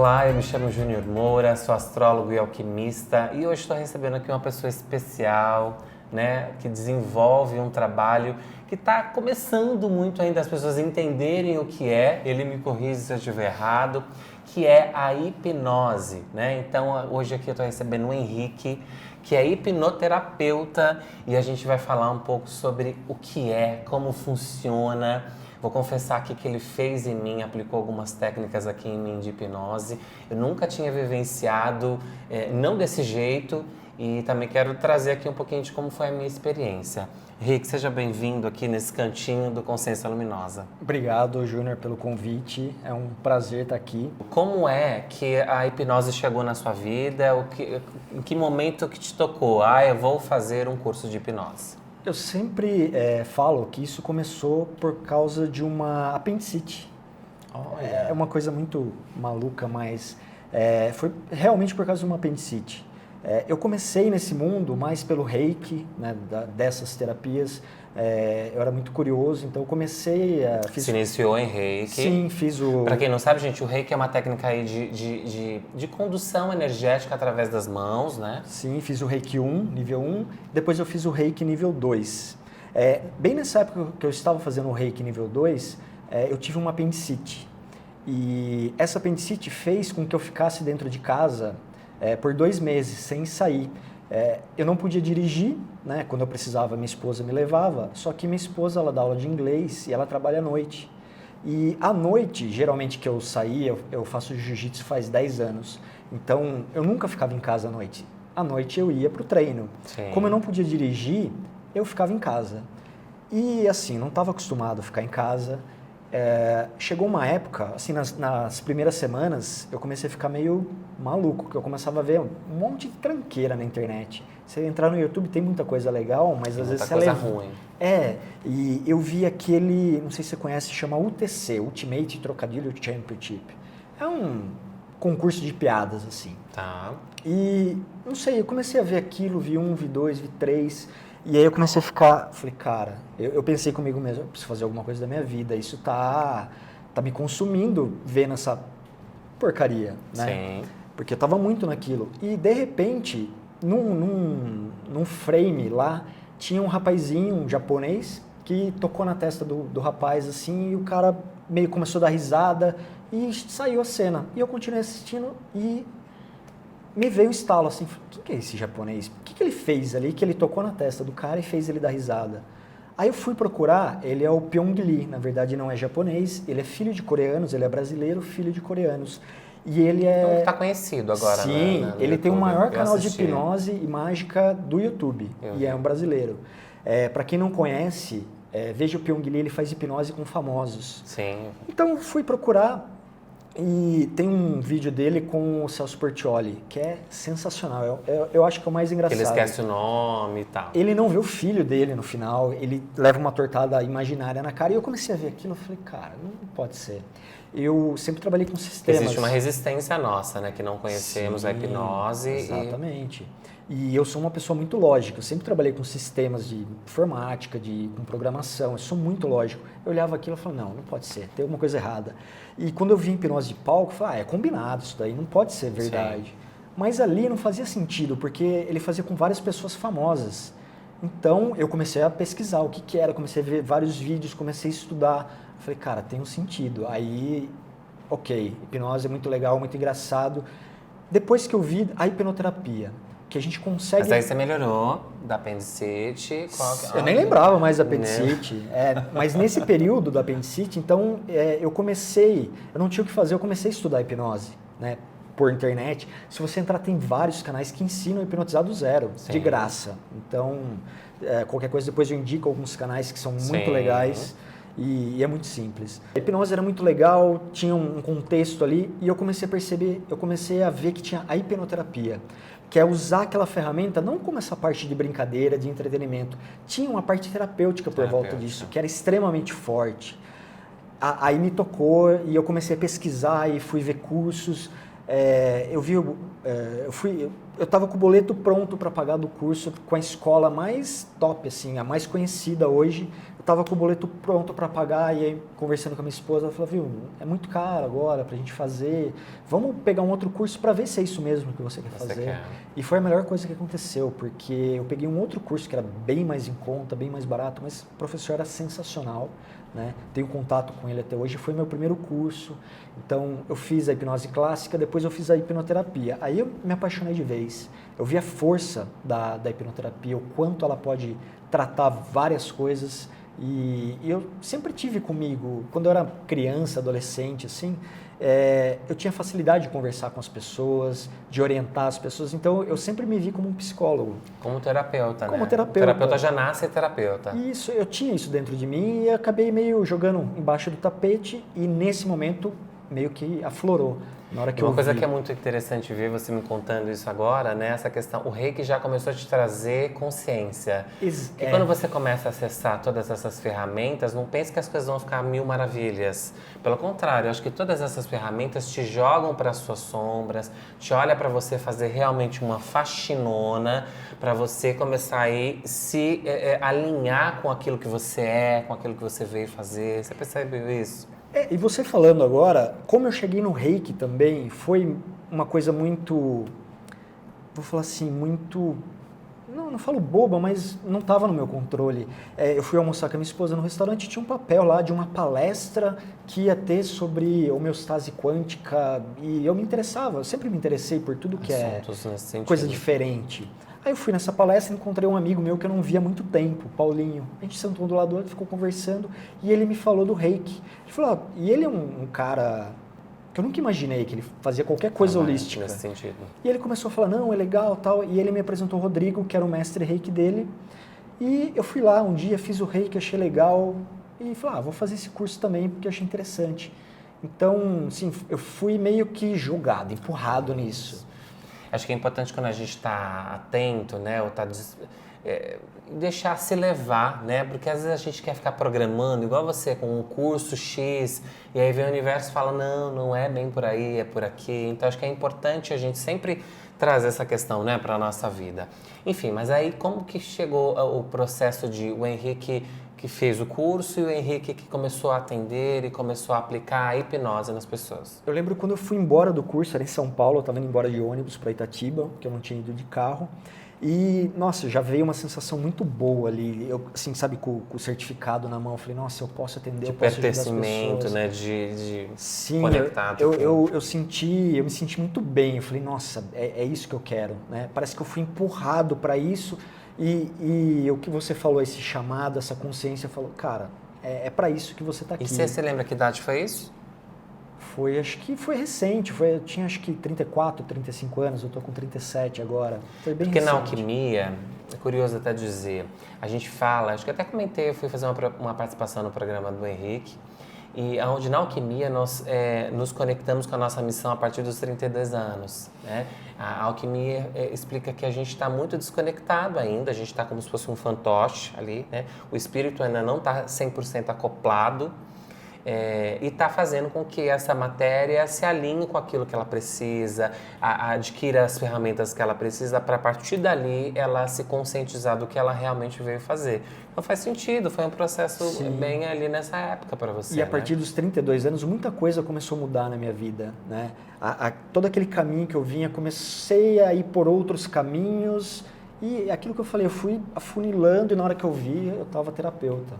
Olá, eu me chamo Júnior Moura, sou astrólogo e alquimista e hoje estou recebendo aqui uma pessoa especial, né, que desenvolve um trabalho que está começando muito ainda as pessoas entenderem o que é, ele me corrige se eu estiver errado, que é a hipnose, né? Então hoje aqui eu estou recebendo o Henrique, que é hipnoterapeuta e a gente vai falar um pouco sobre o que é, como funciona. Vou confessar aqui que ele fez em mim, aplicou algumas técnicas aqui em mim de hipnose. Eu nunca tinha vivenciado, não desse jeito, e também quero trazer aqui um pouquinho de como foi a minha experiência. Rick, seja bem-vindo aqui nesse cantinho do Consciência Luminosa. Obrigado, Júnior, pelo convite. É um prazer estar aqui. Como é que a hipnose chegou na sua vida? Em que momento que te tocou? Eu vou fazer um curso de hipnose. Eu sempre falo que isso começou por causa de uma apendicite. Olha. É uma coisa muito maluca, mas foi realmente por causa de uma apendicite. Eu comecei nesse mundo mais pelo reiki, né, dessas terapias. Eu era muito curioso, então eu comecei... Se iniciou em reiki. Sim, fiz o... Para quem não sabe, gente, o reiki é uma técnica aí de condução energética através das mãos, né? Sim, fiz o reiki 1, nível 1. Depois eu fiz o reiki nível 2. Bem nessa época que eu estava fazendo o reiki nível 2, eu tive uma apendicite. E essa apendicite fez com que eu ficasse dentro de casa por 2 meses, sem sair. Eu não podia dirigir, né? Quando eu precisava, minha esposa me levava, só que minha esposa, ela dá aula de inglês e ela trabalha à noite. E à noite, geralmente que eu saía, eu faço jiu-jitsu faz 10 anos, então eu nunca ficava em casa à noite. À noite eu ia para o treino. Sim. Como eu não podia dirigir, eu ficava em casa. E assim, não estava acostumado a ficar em casa. Chegou uma época, assim, nas primeiras semanas, eu comecei a ficar meio maluco, que eu começava a ver um monte de tranqueira na internet. Você entrar no YouTube tem muita coisa legal, mas às vezes você coisa ruim. E eu vi aquele, não sei se você conhece, chama UTC, Ultimate Trocadilho Championship. É um concurso de piadas, assim. Tá. E, não sei, eu comecei a ver aquilo, vi 1, vi 2, vi 3... E aí eu comecei a ficar, falei, cara, eu pensei comigo mesmo, eu preciso fazer alguma coisa da minha vida, isso tá me consumindo vendo essa porcaria, né? Sim. Porque eu tava muito naquilo. E de repente, num frame lá, tinha um rapazinho, um japonês, que tocou na testa do rapaz assim, e o cara meio começou a dar risada e saiu a cena. E eu continuei assistindo e me veio um estalo assim, o que é esse japonês? O que ele fez ali que ele tocou na testa do cara e fez ele dar risada? Aí eu fui procurar, ele é o Pyong Lee, na verdade não é japonês, ele é filho de coreanos, ele é brasileiro, filho de coreanos. E ele Então tá conhecido agora, sim, né? Ele tem o maior canal de assisti. hipnose e mágica do YouTube, e é um brasileiro. Para quem não conhece, veja o Pyong Lee, ele faz hipnose com famosos. Sim. Então eu fui procurar, e tem um vídeo dele com o Celso Portiolli, que é sensacional. Eu acho que é o mais engraçado. Ele esquece o nome e tal. Ele não vê o filho dele no final, ele leva uma tortada imaginária na cara. E eu comecei a ver aquilo, eu falei, cara, não pode ser. Eu sempre trabalhei com sistemas. Existe uma resistência nossa, né? Que não conhecemos. Sim, a hipnose. Exatamente. E eu sou uma pessoa muito lógica. Eu sempre trabalhei com sistemas de informática, com programação. Eu sou muito lógico. Eu olhava aquilo e falava, não pode ser, tem alguma coisa errada. E quando eu vi hipnose de palco, eu falei, é combinado isso daí, não pode ser verdade. Sim. Mas ali não fazia sentido, porque ele fazia com várias pessoas famosas. Então eu comecei a pesquisar o que era, comecei a ver vários vídeos, comecei a estudar. Eu falei, cara, tem um sentido. Aí, ok, hipnose é muito legal, muito engraçado. Depois que eu vi a hipnoterapia, que a gente consegue... Mas aí você melhorou da apendicite. Eu nem lembrava mais da apendicite. Mas nesse período da apendicite, então, eu não tinha o que fazer, eu comecei a estudar hipnose, né, por internet. Se você entrar, tem vários canais que ensinam a hipnotizar do zero, Sim. de graça. Então, qualquer coisa, depois eu indico alguns canais que são muito Sim. legais. E é muito simples. A hipnose era muito legal, tinha um contexto ali, e eu comecei a perceber, eu comecei a ver que tinha a hipnoterapia, que é usar aquela ferramenta não como essa parte de brincadeira, de entretenimento. Tinha uma parte terapêutica por volta disso, que era extremamente forte. Aí me tocou e eu comecei a pesquisar e fui ver cursos. Eu estava com o boleto pronto para pagar do curso com a escola mais top, assim, a mais conhecida hoje. Eu tava com o boleto pronto para pagar, e aí conversando com a minha esposa, ela falou, viu, é muito caro agora pra gente fazer, vamos pegar um outro curso para ver se é isso mesmo que você quer fazer. E foi a melhor coisa que aconteceu, porque eu peguei um outro curso que era bem mais em conta, bem mais barato, mas o professor era sensacional, né? Tenho contato com ele até hoje, foi meu primeiro curso, então eu fiz a hipnose clássica, depois eu fiz a hipnoterapia, aí eu me apaixonei de vez, eu vi a força da hipnoterapia, o quanto ela pode tratar várias coisas. E eu sempre tive comigo, quando eu era criança, adolescente, assim, eu tinha facilidade de conversar com as pessoas, de orientar as pessoas, então eu sempre me vi como um psicólogo. Como terapeuta, como né? terapeuta. O terapeuta já nasce terapeuta. Isso, eu tinha isso dentro de mim e acabei meio jogando embaixo do tapete e nesse momento meio que aflorou. Na hora que Uma coisa que é muito interessante ver você me contando isso agora, né? Essa questão, o Reiki já começou a te trazer consciência. E quando você começa a acessar todas essas ferramentas, não pense que as coisas vão ficar mil maravilhas. Pelo contrário, eu acho que todas essas ferramentas te jogam para as suas sombras, te olha para você fazer realmente uma faxinona, para você começar aí se alinhar com aquilo que você é, com aquilo que você veio fazer. Você percebeu isso? E você falando agora, como eu cheguei no Reiki também, foi uma coisa muito, vou falar assim, muito, não falo boba, mas não estava no meu controle. Eu fui almoçar com a minha esposa no restaurante e tinha um papel lá de uma palestra que ia ter sobre homeostase quântica e eu me interessava, eu sempre me interessei por tudo que é coisa diferente. Aí eu fui nessa palestra e encontrei um amigo meu que eu não via há muito tempo, Paulinho. A gente sentou um do lado do outro, ficou conversando e ele me falou do Reiki. Ele falou, e ele é um cara que eu nunca imaginei que ele fazia qualquer coisa holística. Nesse sentido. E ele começou a falar, não, é legal, tal. E ele me apresentou o Rodrigo, que era o mestre Reiki dele. E eu fui lá um dia, fiz o Reiki, achei legal. E falei, vou fazer esse curso também, porque eu achei interessante. Então, sim, eu fui meio que jogado, empurrado nisso. Acho que é importante quando a gente está atento, né, ou tá deixar se levar, né, porque às vezes a gente quer ficar programando, igual você, com um curso X, e aí vem o universo e fala, não é bem por aí, é por aqui. Então acho que é importante a gente sempre trazer essa questão, né, para a nossa vida. Enfim, mas aí como que chegou o processo de o Henrique que fez o curso e o Henrique que começou a atender e começou a aplicar a hipnose nas pessoas? Eu lembro quando eu fui embora do curso, era em São Paulo, eu estava indo embora de ônibus para Itatiba, que eu não tinha ido de carro. E, nossa, já veio uma sensação muito boa ali. Eu, assim, sabe, com o certificado na mão, eu falei, nossa, eu posso atender, eu posso ajudar as pessoas. De pertencimento, né, de Sim, conectado. Eu me senti muito bem. Eu falei, nossa, é isso que eu quero, né? Parece que eu fui empurrado para isso. E o que você falou, esse chamado, essa consciência, falou, cara, é para isso que você está aqui. E você se lembra que idade foi isso? Acho que foi recente, eu tinha acho que 34, 35 anos, eu tô com 37 agora, foi bem Porque recente. na alquimia, é curioso até dizer, a gente fala, acho que até comentei, eu fui fazer uma participação no programa do Henrique, e onde na alquimia nós nos conectamos com a nossa missão a partir dos 32 anos, né? A alquimia explica que a gente está muito desconectado ainda, a gente está como se fosse um fantoche ali, né? O espírito ainda não está 100% acoplado, e está fazendo com que essa matéria se alinhe com aquilo que ela precisa, adquira as ferramentas que ela precisa para a partir dali ela se conscientizar do que ela realmente veio fazer. Então faz sentido, foi um processo bem ali nessa época para você. E a partir dos 32 anos muita coisa começou a mudar na minha vida, né? Todo aquele caminho que eu vinha, comecei a ir por outros caminhos e aquilo que eu falei, eu fui afunilando e na hora que eu vi eu estava terapeuta.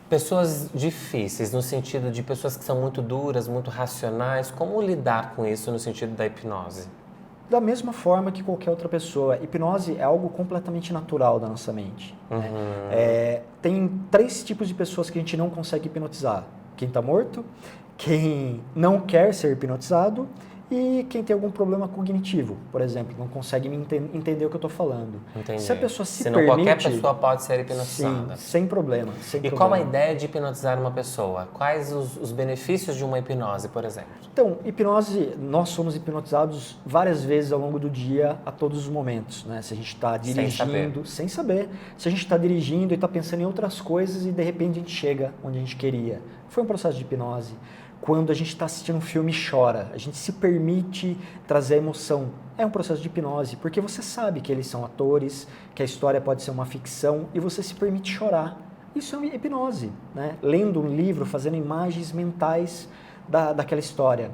Pessoas difíceis, no sentido de pessoas que são muito duras, muito racionais, como lidar com isso no sentido da hipnose? Da mesma forma que qualquer outra pessoa. Hipnose é algo completamente natural da nossa mente. Né? Tem 3 tipos de pessoas que a gente não consegue hipnotizar. Quem está morto, quem não quer ser hipnotizado e quem tem algum problema cognitivo, por exemplo, não consegue entender o que eu estou falando. Entendi. Se a pessoa se Senão permite... qualquer pessoa pode ser hipnotizada. Sim, sem problema. Qual a ideia de hipnotizar uma pessoa? Quais os benefícios de uma hipnose, por exemplo? Então, hipnose, nós somos hipnotizados várias vezes ao longo do dia, a todos os momentos, né? Se a gente está dirigindo, sem saber. Se a gente está dirigindo e está pensando em outras coisas e de repente a gente chega onde a gente queria. Foi um processo de hipnose. Quando a gente está assistindo um filme e chora, a gente se permite trazer a emoção. É um processo de hipnose, porque você sabe que eles são atores, que a história pode ser uma ficção e você se permite chorar. Isso é hipnose, né? Lendo um livro, fazendo imagens mentais daquela história.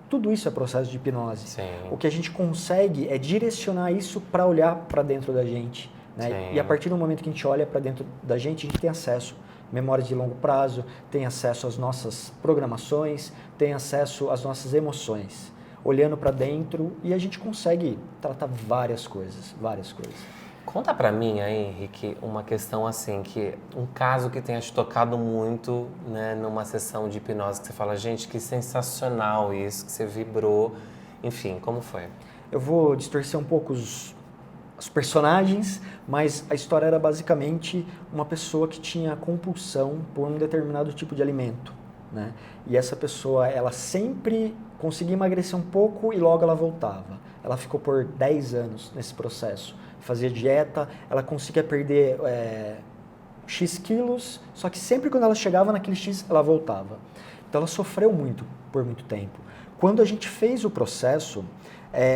Tudo isso é processo de hipnose. Sim. O que a gente consegue é direcionar isso para olhar para dentro da gente, né? Sim. E a partir do momento que a gente olha para dentro da gente, a gente tem acesso a memórias de longo prazo, tem acesso às nossas programações, tem acesso às nossas emoções. Olhando para dentro e a gente consegue tratar várias coisas, várias coisas. Conta pra mim aí, Henrique, uma questão assim, um caso que tenha te tocado muito, né, numa sessão de hipnose, que você fala, gente, que sensacional isso, que você vibrou, enfim, como foi? Eu vou distorcer um pouco os personagens, mas a história era basicamente uma pessoa que tinha compulsão por um determinado tipo de alimento, né? E essa pessoa, ela sempre conseguia emagrecer um pouco e logo ela voltava. Ela ficou por 10 anos nesse processo. Fazia dieta, ela conseguia perder X quilos, só que sempre quando ela chegava naquele X, ela voltava. Então ela sofreu muito, por muito tempo. Quando a gente fez o processo,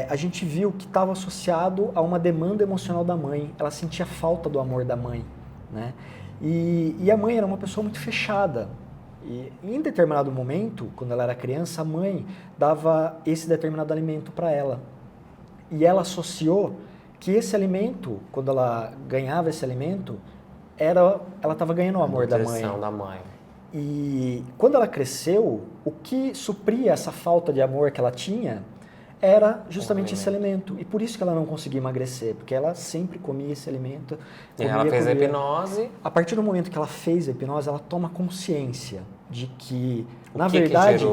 a gente viu que estava associado a uma demanda emocional da mãe. Ela sentia falta do amor da mãe, né? E a mãe era uma pessoa muito fechada. E em determinado momento, quando ela era criança, a mãe dava esse determinado alimento para ela. E ela associou que esse alimento, quando ela ganhava esse alimento, ela estava ganhando o amor da mãe. Da mãe. E quando ela cresceu, o que supria essa falta de amor que ela tinha era justamente esse alimento. E por isso que ela não conseguia emagrecer, porque ela sempre comia esse alimento. E ela fez a hipnose. A partir do momento que ela fez a hipnose, ela toma consciência de que, na verdade,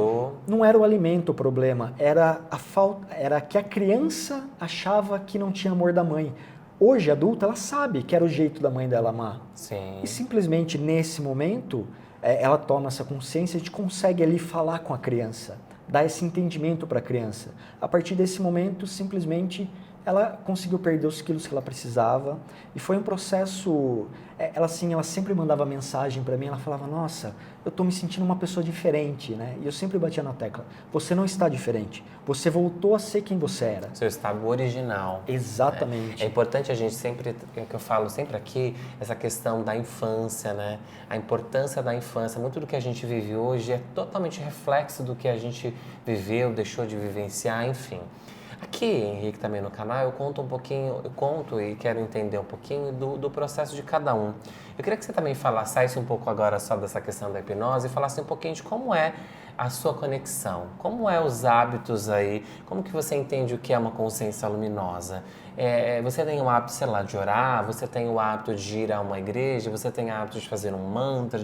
não era o alimento o problema, era a falta, era que a criança achava que não tinha amor da mãe. Hoje, adulta, ela sabe que era o jeito da mãe dela amar. Sim. E simplesmente nesse momento, ela toma essa consciência, a gente consegue ali falar com a criança, dar esse entendimento para a criança. A partir desse momento, simplesmente, ela conseguiu perder os quilos que ela precisava e foi um processo. Ela sempre mandava mensagem para mim, ela falava, nossa, eu estou me sentindo uma pessoa diferente, né? E eu sempre batia na tecla, você não está diferente, você voltou a ser quem você era. Seu estado original. Exatamente. É importante a gente sempre, é o que eu falo sempre aqui, essa questão da infância, né? A importância da infância. Muito do que a gente vive hoje é totalmente reflexo do que a gente viveu, deixou de vivenciar, enfim. Aqui, Henrique, também no canal, eu conto e quero entender um pouquinho do processo de cada um. Eu queria que você também saísse um pouco agora só dessa questão da hipnose e falasse um pouquinho de como é a sua conexão, como é os hábitos aí, como que você entende o que é uma consciência luminosa. Você tem o hábito, sei lá, de orar, você tem o hábito de ir a uma igreja, você tem o hábito de fazer um mantra,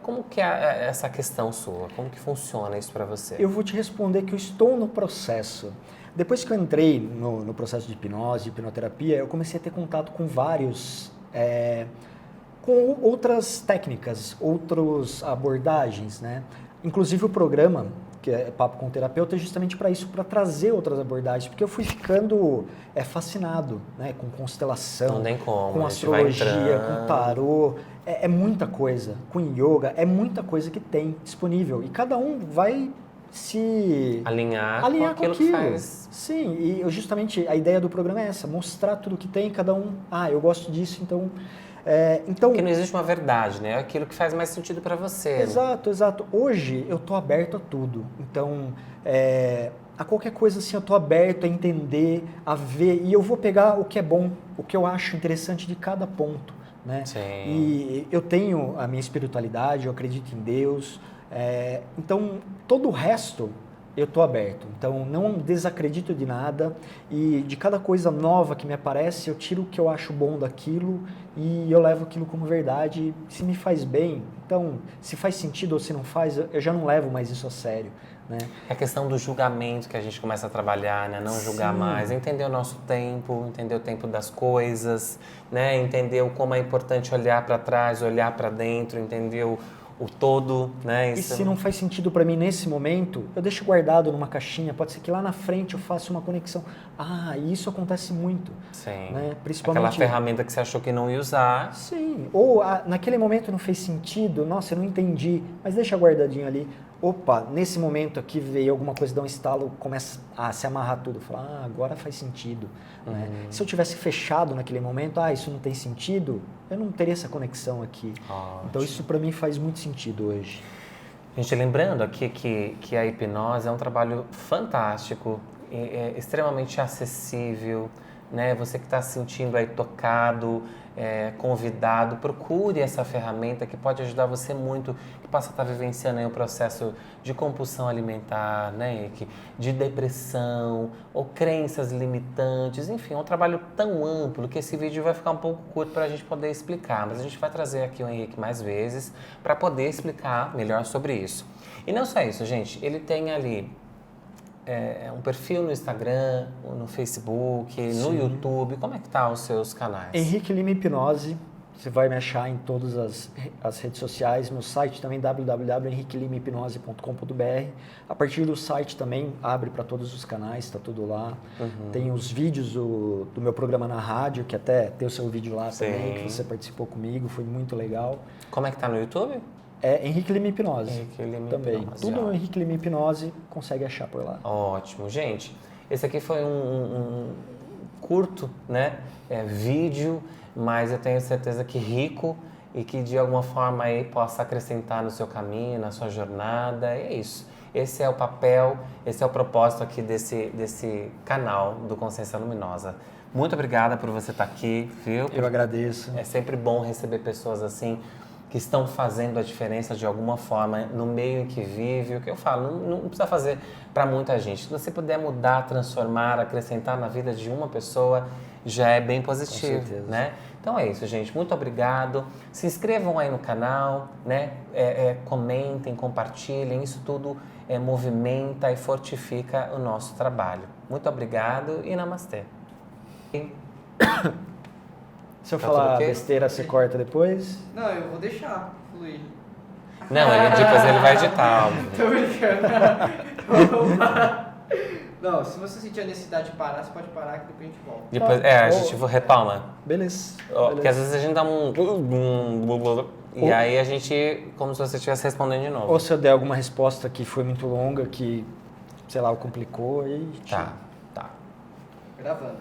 como que é essa questão sua? Como que funciona isso para você? Eu vou te responder que eu estou no processo. Depois que eu entrei no processo de hipnose, de hipnoterapia, eu comecei a ter contato com com outras técnicas, outras abordagens, né? Inclusive o programa, que é Papo com Terapeuta, é justamente para isso, para trazer outras abordagens, porque eu fui ficando fascinado, né, com constelação, Não tem como, com astrologia, com tarô, é muita coisa, com yoga, é muita coisa que tem disponível e cada um vai se alinhar com aquilo que faz. Sim, e justamente a ideia do programa é essa, mostrar tudo que tem, cada um, eu gosto disso, então... Porque não existe uma verdade, né? É aquilo que faz mais sentido para você. Exato, exato. Hoje eu tô aberto a tudo. Então, a qualquer coisa assim, eu tô aberto a entender, a ver. E eu vou pegar o que é bom, o que eu acho interessante de cada ponto, né? Sim. E eu tenho a minha espiritualidade, eu acredito em Deus. Então, todo o resto... eu estou aberto, então não desacredito de nada e de cada coisa nova que me aparece eu tiro o que eu acho bom daquilo e eu levo aquilo como verdade, se me faz bem, então se faz sentido ou se não faz, eu já não levo mais isso a sério, né? É a questão do julgamento que a gente começa a trabalhar, né? Não julgar mais, entender o nosso tempo, entender o tempo das coisas, né? Entender como é importante olhar para trás, olhar para dentro, entender o todo, né? E se não faz sentido para mim nesse momento, eu deixo guardado numa caixinha, pode ser que lá na frente eu faça uma conexão. E isso acontece muito. Sim. Né? Principalmente... aquela ferramenta que você achou que não ia usar. Sim, ou naquele momento não fez sentido, nossa, eu não entendi, mas deixa guardadinho ali. opa, nesse momento aqui veio alguma coisa, dá um estalo, começa a se amarrar tudo. Falar, agora faz sentido. Né? Se eu tivesse fechado naquele momento, isso não tem sentido, eu não teria essa conexão aqui. Então isso para mim faz muito sentido hoje. Gente, lembrando aqui que a hipnose é um trabalho fantástico, extremamente acessível, né? Você que está se sentindo aí tocado, convidado, procure essa ferramenta que pode ajudar você muito, que possa estar vivenciando aí um processo de compulsão alimentar, né? De depressão ou crenças limitantes, enfim, é um trabalho tão amplo que esse vídeo vai ficar um pouco curto para a gente poder explicar, mas a gente vai trazer aqui o Henrique mais vezes para poder explicar melhor sobre isso. E não só isso, gente, ele tem ali um perfil no Instagram, no Facebook, no YouTube. Como é que tá os seus canais? Henrique Lima Hipnose, você vai me achar em todas as redes sociais. Meu site também, www.henriquelimahipnose.com.br. A partir do site também abre para todos os canais, está tudo lá. Tem os vídeos do meu programa na rádio, que até tem o seu vídeo lá também, que você participou comigo, foi muito legal. Como é que tá no YouTube? Henrique Lima Hipnose. Henrique Lima também. Hipnose, Tudo no Henrique Lima Hipnose, consegue achar por lá. Ótimo. Gente, esse aqui foi um curto, né, vídeo, mas eu tenho certeza que rico e que de alguma forma aí possa acrescentar no seu caminho, na sua jornada. E é isso. Esse é o papel, esse é o propósito aqui desse canal do Consciência Luminosa. Muito obrigada por você estar aqui, viu? Eu agradeço. É sempre bom receber pessoas assim, que estão fazendo a diferença de alguma forma no meio em que vive. O que eu falo, não precisa fazer para muita gente. Se você puder mudar, transformar, acrescentar na vida de uma pessoa, já é bem positivo, Com certeza. né? Então é isso, gente. Muito obrigado. Se inscrevam aí no canal, né? Comentem, compartilhem. Isso tudo movimenta e fortifica o nosso trabalho. Muito obrigado e namastê. Se eu falar besteira, você corta depois? Não, eu vou deixar fluir. Não, depois ele vai editar. Tô brincando. Não, se você sentir a necessidade de parar, você pode parar que depois a gente volta. Depois, a gente retoma. Beleza. Porque às vezes a gente dá e aí a gente, como se você estivesse respondendo de novo. Ou se eu der alguma resposta que foi muito longa, que, sei lá, complicou, aí... Tá. Gravando.